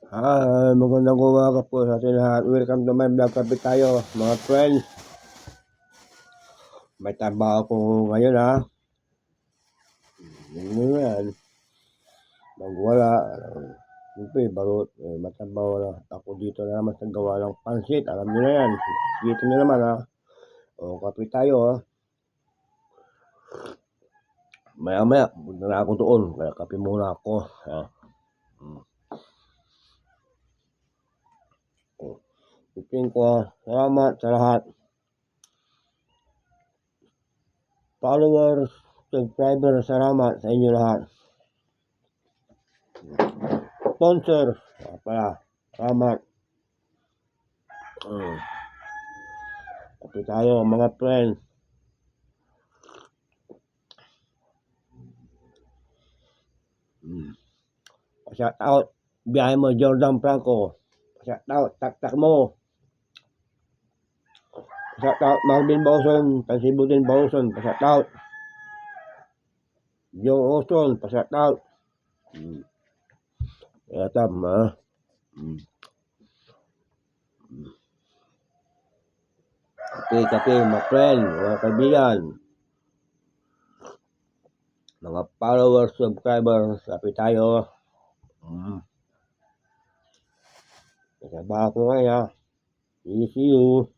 Magandang umaga po sa ating lahat. Welcome to my vlog. Kapit tayo, mga friends. May trabaho ko ngayon, ha. Yun yan. Magwala. Siyempre, barot. Matrabaho na. Ako dito na naman sa gawa ng pansit. Alam niyo na yan. Dito na naman, ha. O, kapit tayo, ha. Maya-maya, punta na ako doon. Kaya kape muna ako, ha. Ipin ko, salamat sa lahat. Followers, subscribers, salamat sa inyo lahat. Sponsor, pala, salamat. Kapit tayo, mga friends. Shout out, biyahe mo, Jordan Franco. Shout out, tak-tak mo. Shout out, Marvin Bauson, Tansibutin Bauson, shout out. Joe Oson, shout out. Kaya tama. Kape, mga friend, mga kaibigan. Mga followers, subscribers, kapit tayo. Kasabahan ko ngayon, ha. See you.